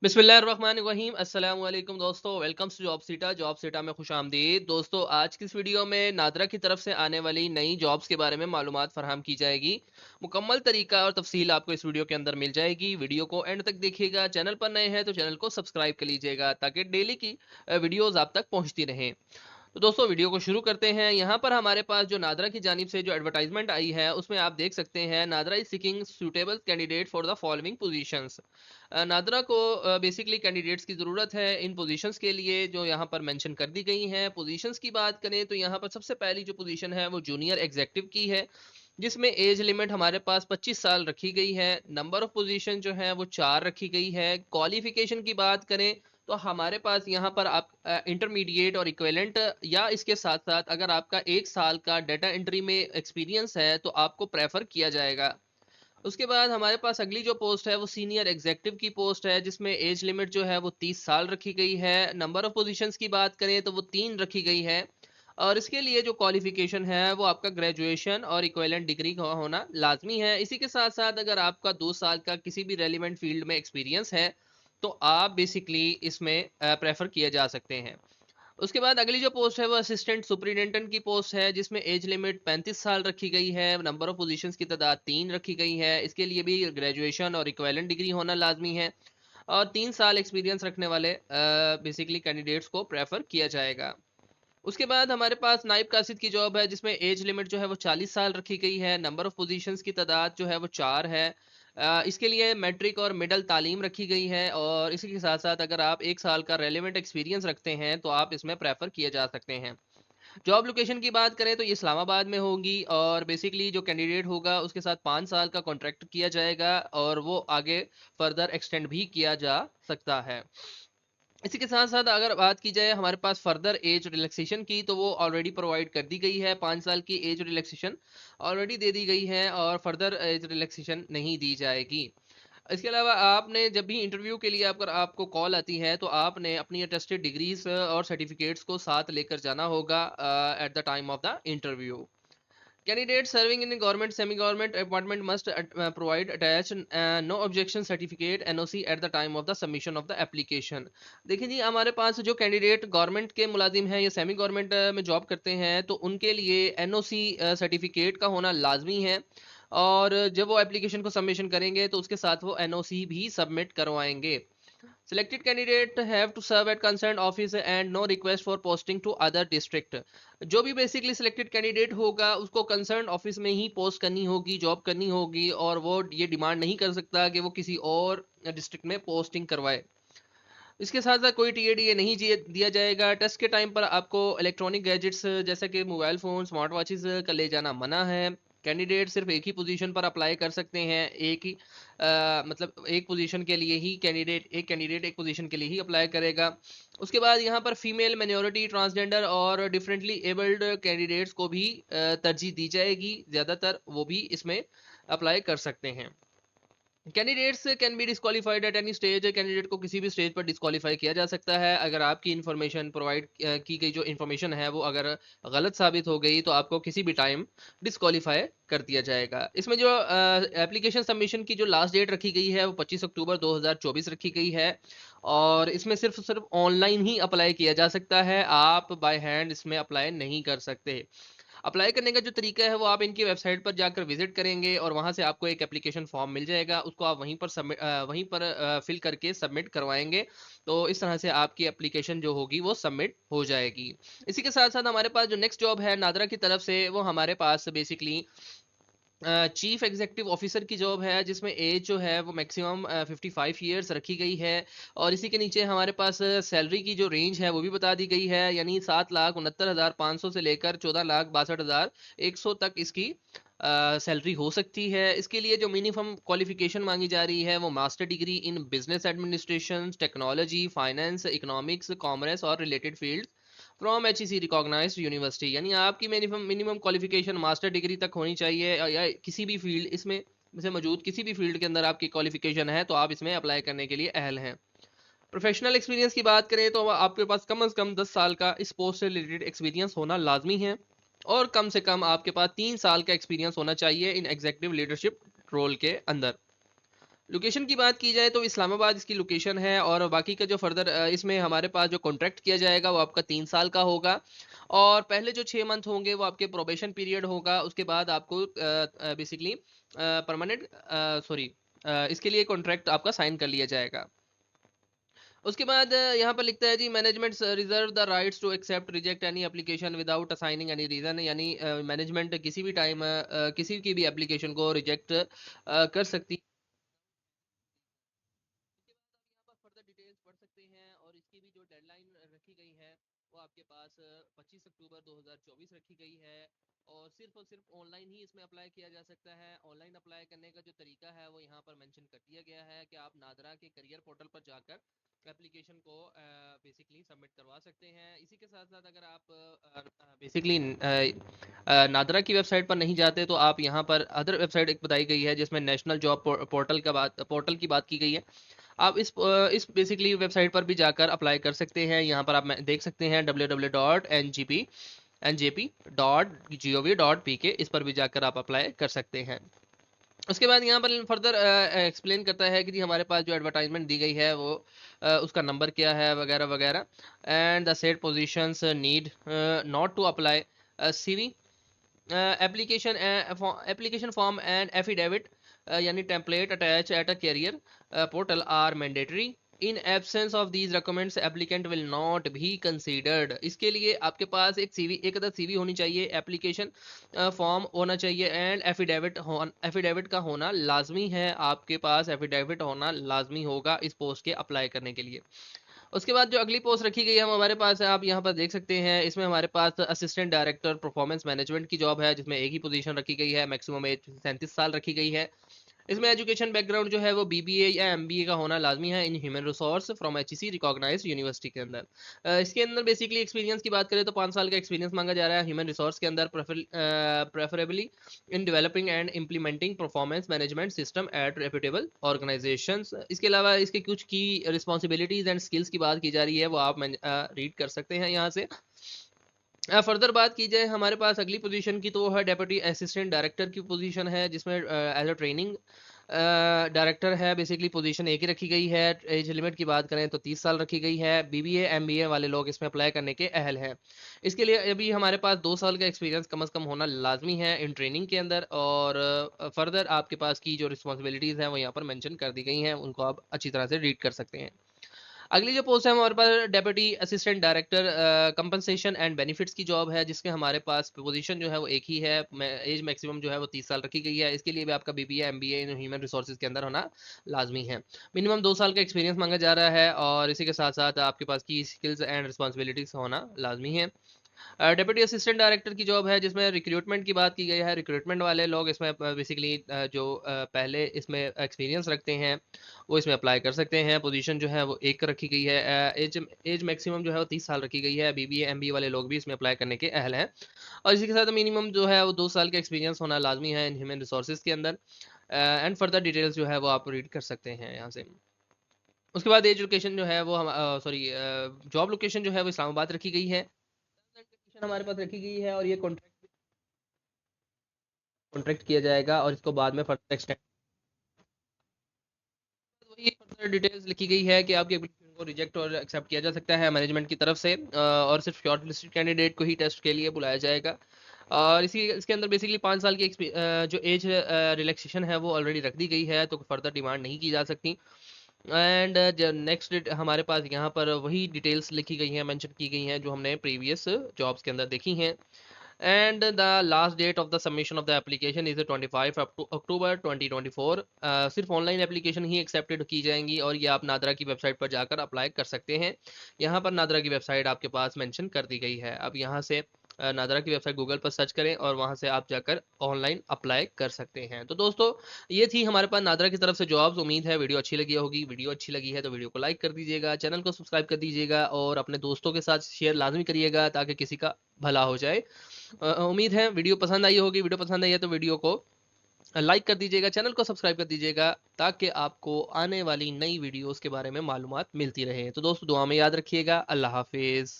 बिस्मिल्लाहिर्रहमानिर्रहीम अस्सलाम वालेकुम दोस्तों, वेलकम टू जॉब सीटा में खुशामदीद। दोस्तों, आज की इस वीडियो में नादरा की तरफ से आने वाली नई जॉब्स के बारे में मालूमात फराहम की जाएगी। मुकम्मल तरीका और तफसील आपको इस वीडियो के अंदर मिल जाएगी। वीडियो को एंड तक देखिएगा। चैनल पर नए हैं तो चैनल को सब्सक्राइब कर लीजिएगा ताकि डेली की वीडियोज़ आप तक पहुँचती रहें। तो दोस्तों, वीडियो को शुरू करते हैं। यहाँ पर हमारे पास जो नादरा की जानिब से जो एडवर्टाइजमेंट आई है उसमें आप देख सकते हैं, NADRA is seeking suitable candidate for the following positions. NADRA को बेसिकली कैंडिडेट्स की ज़रूरत है इन पोजीशंस के लिए जो यहाँ पर मेंशन कर दी गई हैं। पोजीशंस की बात करें तो यहाँ पर सबसे पहली जो पोजीशन है वो जूनियर एग्जेक्टिव की है, जिसमें एज लिमिट हमारे पास 25 साल रखी गई है। नंबर ऑफ पोजीशन जो है वो 4 रखी गई है। क्वालिफिकेशन की बात करें तो हमारे पास यहाँ पर आप इंटरमीडिएट और इक्विवेलेंट या इसके साथ साथ अगर आपका 1 साल का डाटा एंट्री में एक्सपीरियंस है तो आपको प्रेफर किया जाएगा। उसके बाद हमारे पास अगली जो पोस्ट है वो सीनियर एग्जेक्टिव की पोस्ट है, जिसमें एज लिमिट जो है वो 30 साल रखी गई है। नंबर ऑफ पोजीशंस की बात करें तो वो 3 रखी गई है और इसके लिए जो क्वालिफिकेशन है वो आपका ग्रेजुएशन और इक्विवेलेंट डिग्री का होना लाजमी है। इसी के साथ साथ अगर आपका 2 साल का किसी भी रेलिवेंट फील्ड में एक्सपीरियंस है तो आप बेसिकली इसमें प्रेफर किए जा सकते हैं। उसके बाद अगली जो पोस्ट है वो असिस्टेंट सुपरिटेंडेंट की पोस्ट है, जिसमें एज लिमिट 35 साल रखी गई है। नंबर ऑफ पोजीशंस की तादाद 3 रखी गई है। इसके लिए भी ग्रेजुएशन और इक्विवेलेंट डिग्री होना लाजमी है और 3 साल एक्सपीरियंस रखने वाले बेसिकली कैंडिडेट्स को प्रेफर किया जाएगा। उसके बाद हमारे पास नाइब कासिद की जॉब है, जिसमें एज लिमिट जो है वो 40 साल रखी गई है। नंबर ऑफ पोजीशंस की तादाद जो है वो 4 है। इसके लिए मैट्रिक और मिडल तालीम रखी गई है और इसी के साथ साथ अगर आप 1 साल का रेलेवेंट एक्सपीरियंस रखते हैं तो आप इसमें प्रेफर किए जा सकते हैं। जॉब लोकेशन की बात करें तो ये इस्लामाबाद में होगी और बेसिकली जो कैंडिडेट होगा उसके साथ 5 साल का कॉन्ट्रैक्ट किया जाएगा और वो आगे फर्दर एक्सटेंड भी किया जा सकता है। इसी के साथ-साथ अगर बात की जाए हमारे पास फर्दर एज रिलैक्सेशन की, तो वो ऑलरेडी प्रोवाइड कर दी गई है। 5 साल की एज रिलैक्सेशन ऑलरेडी दे दी गई है और फर्दर एज रिलैक्सेशन नहीं दी जाएगी। इसके अलावा आपने जब भी इंटरव्यू के लिए अगर आपको कॉल आती है तो आपने अपनी अटेस्टेड डिग्रीज और सर्टिफिकेट्स को साथ लेकर जाना होगा at the time of the interview. Candidates serving in a government, semi-government appointment must provide attached no objection certificate (NOC) at the time of the submission of the application। देखिए जी, हमारे पास जो candidate government के मुलाजिम हैं या semi government में job करते हैं तो उनके लिए एनओसी सर्टिफिकेट का होना लाजमी है और जब वो एप्लीकेशन को सबमिशन करेंगे तो उसके साथ वो एनओसी भी सबमिट करवाएंगे। Selected candidate have to serve at concerned office and no request for posting to other district। जो भी बेसिकली सिलेक्टेड कैंडिडेट होगा उसको कंसर्न ऑफिस में ही पोस्ट करनी होगी, जॉब करनी होगी और वो ये डिमांड नहीं कर सकता कि वो किसी और डिस्ट्रिक्ट में पोस्टिंग करवाए। इसके साथ साथ कोई टीएडीए नहीं दिया जाएगा। टेस्ट के टाइम पर आपको इलेक्ट्रॉनिक गैजेट्स जैसे कि मोबाइल फ़ोन, स्मार्ट वॉचेस का ले जाना मना है। कैंडिडेट सिर्फ एक ही पोजीशन पर अप्लाई कर सकते हैं। एक ही मतलब एक पोजीशन के लिए ही कैंडिडेट एक पोजीशन के लिए ही अप्लाई करेगा। उसके बाद यहाँ पर फीमेल माइनॉरिटी, ट्रांसजेंडर और डिफरेंटली एबल्ड कैंडिडेट्स को भी तरजीह दी जाएगी। ज़्यादातर वो भी इसमें अप्लाई कर सकते हैं। Candidates can be disqualified at any stage. Candidate को किसी भी स्टेज पर डिस्क्वालीफाई किया जा सकता है अगर आपकी इन्फॉर्मेशन प्रोवाइड की गई जो इन्फॉर्मेशन है वो अगर गलत साबित हो गई तो आपको किसी भी टाइम डिस्क्वालीफाई कर दिया जाएगा। इसमें जो एप्लीकेशन सबमिशन की जो लास्ट डेट रखी गई है वो 25 अक्टूबर 2024 रखी गई है और इसमें सिर्फ ऑनलाइन ही अप्लाई किया जा सकता है। आप बाय हैंड इसमें अप्लाई नहीं कर सकते। अप्लाई करने का जो तरीका है वो आप इनकी वेबसाइट पर जाकर विजिट करेंगे और वहां से आपको एक एप्लीकेशन फॉर्म मिल जाएगा, उसको आप वहीं पर फिल करके सबमिट करवाएंगे तो इस तरह से आपकी एप्लीकेशन जो होगी वो सबमिट हो जाएगी। इसी के साथ साथ हमारे पास जो नेक्स्ट जॉब है नादरा की तरफ से वो हमारे पास बेसिकली चीफ एग्जीक्यूटिव ऑफिसर की जॉब है, जिसमें एज जो है वो मैक्सिमम 55 ईयर्स रखी गई है और इसी के नीचे हमारे पास सैलरी की जो रेंज है वो भी बता दी गई है, यानी 7,69,500 से लेकर 14,62,100 तक इसकी सैलरी हो सकती है। इसके लिए जो मिनिमम क्वालिफिकेशन मांगी जा रही है वो master degree in business administration, technology, finance, economics, commerce और related field from HEC recognised university. यानी आपकी minimum minimum qualification master degree तक होनी चाहिए या किसी भी फील्ड इसमें से मौजूद किसी भी फील्ड के अंदर आपकी क्वालिफिकेशन है तो आप इसमें अप्लाई करने के लिए अहल हैं। प्रोफेशनल एक्सपीरियंस की बात करें तो आपके पास कम से कम 10 साल का इस पोस्ट से रिलेटेड एक्सपीरियंस होना लाजमी है और कम से कम आपके पास 3 साल का एक्सपीरियंस होना चाहिए इन एग्जीक्यूटिव लीडरशिप रोल के अंदर। लोकेशन की बात की जाए तो इस्लामाबाद इसकी लोकेशन है, और बाकी का जो फर्दर इसमें हमारे पास जो कॉन्ट्रैक्ट किया जाएगा वो आपका 3 साल का होगा, और पहले जो 6 मंथ होंगे वो आपके प्रोबेशन पीरियड होगा। उसके बाद आपको बेसिकली परमानेंट सॉरी इसके लिए कॉन्ट्रैक्ट आपका साइन कर लिया जाएगा। उसके बाद यहाँ पर लिखता है जी, management reserve the rights to accept reject any application without assigning any reason, यानी मैनेजमेंट किसी भी टाइम किसी की भी एप्लीकेशन को रिजेक्ट कर सकती। यहाँ पर फर्दर डिटेल्स पढ़ सकते हैं, और इसकी भी जो डेडलाइन रखी गई है वो आपके पास 25 अक्टूबर 2024 रखी गई है, और सिर्फ ऑनलाइन ही इसमें अप्लाई किया जा सकता है। ऑनलाइन अप्लाई करने का जो तरीका है वो यहाँ पर मेंशन कर दिया गया है कि आप नादरा के करियर पोर्टल पर जाकर एप्लीकेशन को बेसिकली सबमिट करवा सकते हैं। इसी के साथ साथ अगर आप बेसिकली नादरा की वेबसाइट पर नहीं जाते तो आप यहाँ पर अदर वेबसाइट एक बताई गई है जिसमें नेशनल जॉब पोर्टल की बात की गई है। आप इस बेसिकली वेबसाइट पर भी जाकर अप्लाई कर सकते हैं। यहाँ पर आप देख सकते हैं www.njp.gov.pk, इस पर भी जाकर आप अप्लाई कर सकते हैं। उसके बाद यहाँ पर फर्दर एक्सप्लेन करता है कि जी हमारे पास जो एडवर्टाइजमेंट दी गई है वो उसका नंबर क्या है वगैरह वगैरह, and the set positions need not to apply CV application form and affidavit यानी template attach at a career portal are mandatory. In absence of these recommends applicant will not be considered. इसके लिए आपके पास एक other CV होनी चाहिए, application form होना चाहिए, and affidavit का होना लाजमी है। आपके पास एफिडेविट होना लाजमी होगा इस पोस्ट के अप्लाई करने के लिए। उसके बाद जो अगली पोस्ट रखी गई है वो हमारे पास है, आप यहाँ पर देख सकते हैं। इसमें हमारे पास असिस्टेंट डायरेक्टर परफॉर्मेंस मैनेजमेंट की जॉब है, जिसमें एक ही पोजीशन रखी गई है, मैक्सिमम एज 37 साल रखी गई है। इसमें एजुकेशन बैकग्राउंड जो है वो बीबीए या एमबीए का होना लाजमी है in human resource from HEC recognised university के अंदर। इसके अंदर बेसिकली एक्सपीरियंस की बात करें तो 5 साल का एक्सपीरियंस मांगा जा रहा है ह्यूमन रिसोर्स के अंदर, preferably in developing and implementing performance management system eight reputable organisations. इसके अलावा इसके कुछ की रिस्पॉन्सिबिलिटीज एंड स्किल्स की बात की जा रही है, वो आप रीड कर सकते हैं यहाँ से। फर्दर बात की जाए हमारे पास अगली पोजीशन की, तो वो है डेप्यूटी असिस्टेंट डायरेक्टर की पोजीशन है, जिसमें एज अ ट्रेनिंग डायरेक्टर है। बेसिकली पोजीशन एक ही रखी गई है। एज लिमिट की बात करें तो 30 साल रखी गई है। बीबीए एमबीए वाले लोग इसमें अप्लाई करने के अहल हैं। इसके लिए अभी हमारे पास 2 साल का एक्सपीरियंस कम से कम होना लाजमी है इन ट्रेनिंग के अंदर, और फर्दर आपके पास की जो रिस्पॉन्सिबिलिटीज़ हैं वो यहाँ पर मेंशन कर दी गई हैं, उनको आप अच्छी तरह से रीड कर सकते हैं। अगली जो पोस्ट है हमारे पास deputy assistant director compensation and benefits की जॉब है, जिसके हमारे पास पोजीशन जो है वो एक ही है। एज मैक्सिमम जो है वो 30 साल रखी गई है। इसके लिए भी आपका BBA MBA in human resources के अंदर होना लाजमी है। मिनिमम 2 साल का एक्सपीरियंस मांगा जा रहा है, और इसी के साथ साथ आपके पास की स्किल्स एंड रिस्पॉन्सिबिलिटीज होना लाजमी है। डेप्यूटी असिस्टेंट डायरेक्टर की जॉब है, जिसमें रिक्रूटमेंट की बात की गई है। रिक्रूटमेंट वाले लोग इसमें बेसिकली जो पहले इसमें एक्सपीरियंस रखते हैं वो इसमें अप्लाई कर सकते हैं। पोजीशन जो है वो एक रखी गई है। एज एज मैक्सिमम जो है वो 30 साल रखी गई है। बीबीए एमबीए वाले लोग भी इसमें अप्लाई करने के अहल हैं, और इसी के साथ मिनिमम जो है वो 2 साल का एक्सपीरियंस होना लाजमी है इन ह्यूमन रिसोर्सेज के अंदर। एंड फर्दर डिटेल्स जो है वो आप रीड कर सकते हैं यहाँ से। उसके बाद एज लोकेशन जो है वो हम सॉरी जॉब लोकेशन जो है वो इस्लामाबाद रखी गई है। हमारे पास रखी गई है, और ये कॉन्ट्रैक्ट किया जाएगा, और इसको बाद में फर्दर एक्सटेंड वही फर्दर डिटेल्स लिखी गई है कि आपके एप्लीकेशन को रिजेक्ट और एक्सेप्ट किया जा सकता है मैनेजमेंट की तरफ से, और सिर्फ शॉर्ट लिस्टेड कैंडिडेट को ही टेस्ट के लिए बुलाया जाएगा। और इसी इसके अंदर बेसिकली 5 साल की जो एज रिलैक्सेशन है वो ऑलरेडी रख दी गई है, तो फर्दर डिमांड नहीं की जा सकती। एंड नेक्स्ट हमारे पास यहाँ पर वही डिटेल्स लिखी गई हैं, मेंशन की गई हैं जो हमने प्रीवियस जॉब्स के अंदर देखी हैं। And the last date of the submission of the application is 25 October 2024। सिर्फ ऑनलाइन एप्लीकेशन ही एक्सेप्टेड की जाएंगी, और ये आप नादरा की वेबसाइट पर जाकर अप्लाई कर सकते हैं। यहाँ पर नादरा की वेबसाइट आपके पास मेंशन कर दी गई है। अब यहाँ से नादरा की वेबसाइट गूगल पर सर्च करें, और वहाँ से आप जाकर ऑनलाइन अप्लाई कर सकते हैं। तो दोस्तों ये थी हमारे पास नादरा की तरफ से जॉब्स। उम्मीद है वीडियो अच्छी लगी होगी। वीडियो अच्छी लगी है तो वीडियो को लाइक कर दीजिएगा, चैनल को सब्सक्राइब कर दीजिएगा, और अपने दोस्तों के साथ शेयर लाजमी करिएगा ताकि किसी का भला हो जाए। उम्मीद है वीडियो पसंद आई होगी। वीडियो पसंद आई है तो वीडियो को लाइक कर दीजिएगा, चैनल को सब्सक्राइब कर दीजिएगा, ताकि आपको आने वाली नई वीडियोस के बारे में मालूमात मिलती रहे। तो दोस्तों दुआ में याद रखिएगा। अल्लाह हाफिज़।